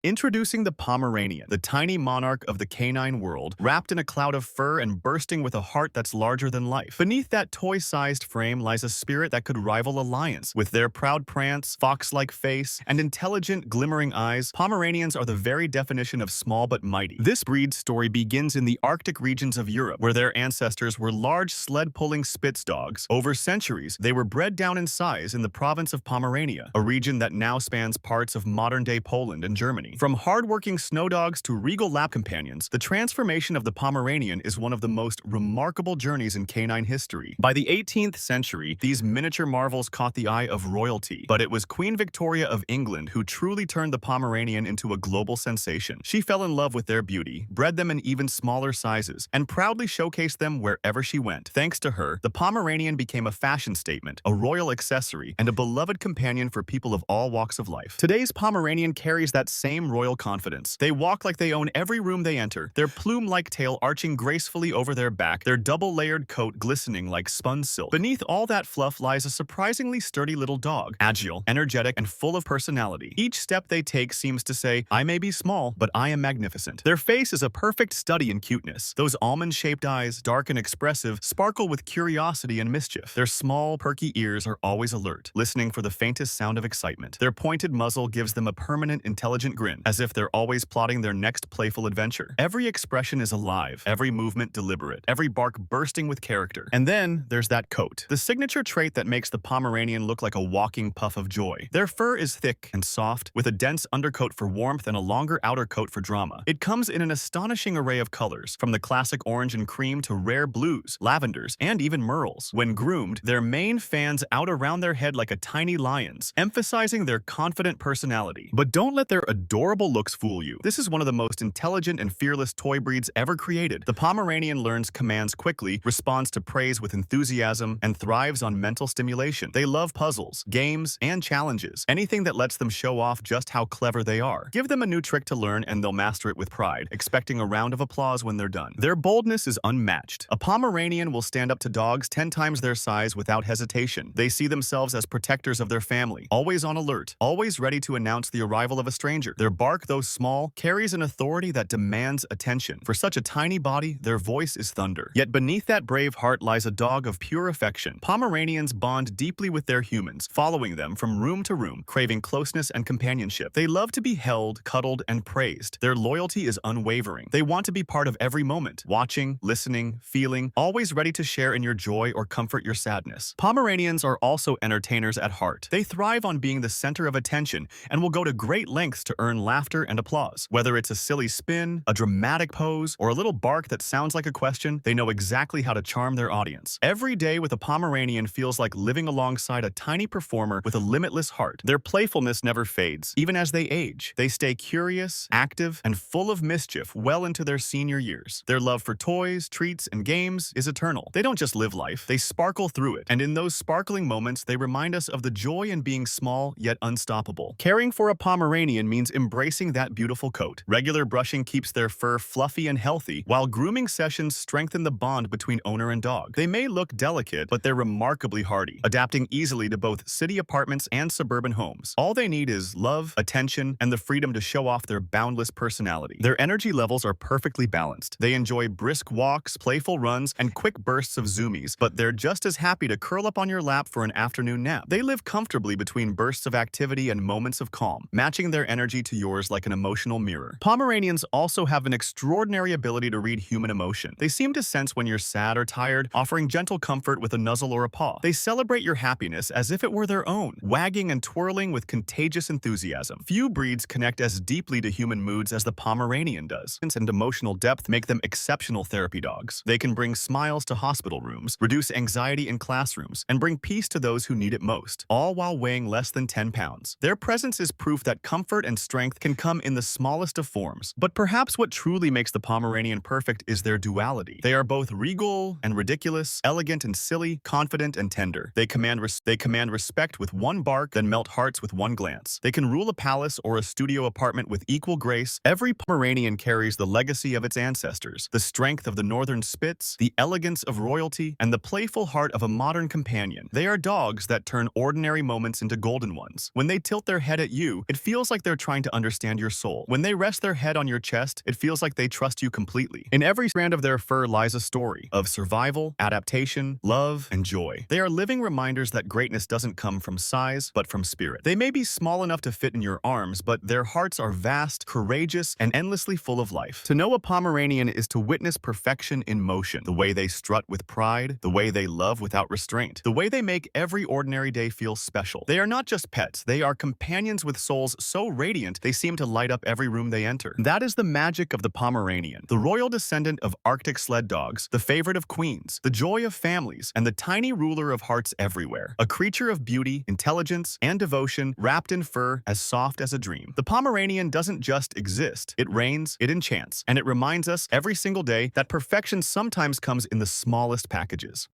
Introducing the Pomeranian, the tiny monarch of the canine world, wrapped in a cloud of fur and bursting with a heart that's larger than life. Beneath that toy-sized frame lies a spirit that could rival a lion's. With their proud prance, fox-like face, and intelligent, glimmering eyes, Pomeranians are the very definition of small but mighty. This breed's story begins in the Arctic regions of Europe, where their ancestors were large sled-pulling Spitz dogs. Over centuries, they were bred down in size in the province of Pomerania, a region that now spans parts of modern-day Poland and Germany. From hard-working snow dogs to regal lap companions, the transformation of the Pomeranian is one of the most remarkable journeys in canine history. By the 18th century, these miniature marvels caught the eye of royalty, but it was Queen Victoria of England who truly turned the Pomeranian into a global sensation. She fell in love with their beauty, bred them in even smaller sizes, and proudly showcased them wherever she went. Thanks to her, the Pomeranian became a fashion statement, a royal accessory, and a beloved companion for people of all walks of life. Today's Pomeranian carries that same royal confidence. They walk like they own every room they enter, their plume-like tail arching gracefully over their back, their double-layered coat glistening like spun silk. Beneath all that fluff lies a surprisingly sturdy little dog, agile, energetic, and full of personality. Each step they take seems to say, "I may be small, but I am magnificent." Their face is a perfect study in cuteness. Those almond-shaped eyes, dark and expressive, sparkle with curiosity and mischief. Their small, perky ears are always alert, listening for the faintest sound of excitement. Their pointed muzzle gives them a permanent, intelligent grin, as if they're always plotting their next playful adventure. Every expression is alive, every movement deliberate, every bark bursting with character. And then there's that coat, the signature trait that makes the Pomeranian look like a walking puff of joy. Their fur is thick and soft, with a dense undercoat for warmth and a longer outer coat for drama. It comes in an astonishing array of colors, from the classic orange and cream to rare blues, lavenders, and even merles. When groomed, their mane fans out around their head like a tiny lion's, emphasizing their confident personality. But don't let their adorable looks fool you. This is one of the most intelligent and fearless toy breeds ever created. The Pomeranian learns commands quickly, responds to praise with enthusiasm, and thrives on mental stimulation. They love puzzles, games, and challenges, anything that lets them show off just how clever they are. Give them a new trick to learn and they'll master it with pride, expecting a round of applause when they're done. Their boldness is unmatched. A Pomeranian will stand up to dogs 10 times their size without hesitation. They see themselves as protectors of their family, always on alert, always ready to announce the arrival of a stranger. Their bark, though small, carries an authority that demands attention. For such a tiny body, their voice is thunder. Yet beneath that brave heart lies a dog of pure affection. Pomeranians bond deeply with their humans, following them from room to room, craving closeness and companionship. They love to be held, cuddled, and praised. Their loyalty is unwavering. They want to be part of every moment, watching, listening, feeling, always ready to share in your joy or comfort your sadness. Pomeranians are also entertainers at heart. They thrive on being the center of attention and will go to great lengths to earn laughter and applause. Whether it's a silly spin, a dramatic pose, or a little bark that sounds like a question, they know exactly how to charm their audience. Every day with a Pomeranian feels like living alongside a tiny performer with a limitless heart. Their playfulness never fades, even as they age. They stay curious, active, and full of mischief well into their senior years. Their love for toys, treats, and games is eternal. They don't just live life, they sparkle through it. And in those sparkling moments, they remind us of the joy in being small yet unstoppable. Caring for a Pomeranian means embracing that beautiful coat. Regular brushing keeps their fur fluffy and healthy, while grooming sessions strengthen the bond between owner and dog. They may look delicate, but they're remarkably hardy, adapting easily to both city apartments and suburban homes. All they need is love, attention, and the freedom to show off their boundless personality. Their energy levels are perfectly balanced. They enjoy brisk walks, playful runs, and quick bursts of zoomies, but they're just as happy to curl up on your lap for an afternoon nap. They live comfortably between bursts of activity and moments of calm, matching their energy to yours like an emotional mirror. Pomeranians also have an extraordinary ability to read human emotion. They seem to sense when you're sad or tired, offering gentle comfort with a nuzzle or a paw. They celebrate your happiness as if it were their own, wagging and twirling with contagious enthusiasm. Few breeds connect as deeply to human moods as the Pomeranian does, and emotional depth make them exceptional therapy dogs. They can bring smiles to hospital rooms, reduce anxiety in classrooms, and bring peace to those who need it most, all while weighing less than 10 pounds. Their presence is proof that comfort and strength can come in the smallest of forms. But perhaps what truly makes the Pomeranian perfect is their duality. They are both regal and ridiculous, elegant and silly, confident and tender. They command respect with one bark, then melt hearts with one glance. They can rule a palace or a studio apartment with equal grace. Every Pomeranian carries the legacy of its ancestors, the strength of the northern Spitz, the elegance of royalty, and the playful heart of a modern companion. They are dogs that turn ordinary moments into golden ones. When they tilt their head at you, it feels like they're trying to to understand your soul. When they rest their head on your chest, it feels like they trust you completely. In every strand of their fur lies a story of survival, adaptation, love, and joy. They are living reminders that greatness doesn't come from size, but from spirit. They may be small enough to fit in your arms, but their hearts are vast, courageous, and endlessly full of life. To know a Pomeranian is to witness perfection in motion, the way they strut with pride, the way they love without restraint, the way they make every ordinary day feel special. They are not just pets, they are companions with souls so radiant they seem to light up every room they enter. That is the magic of the Pomeranian, the royal descendant of Arctic sled dogs, the favorite of queens, the joy of families, and the tiny ruler of hearts everywhere. A creature of beauty, intelligence, and devotion, wrapped in fur as soft as a dream. The Pomeranian doesn't just exist, it reigns, it enchants, and it reminds us every single day that perfection sometimes comes in the smallest packages.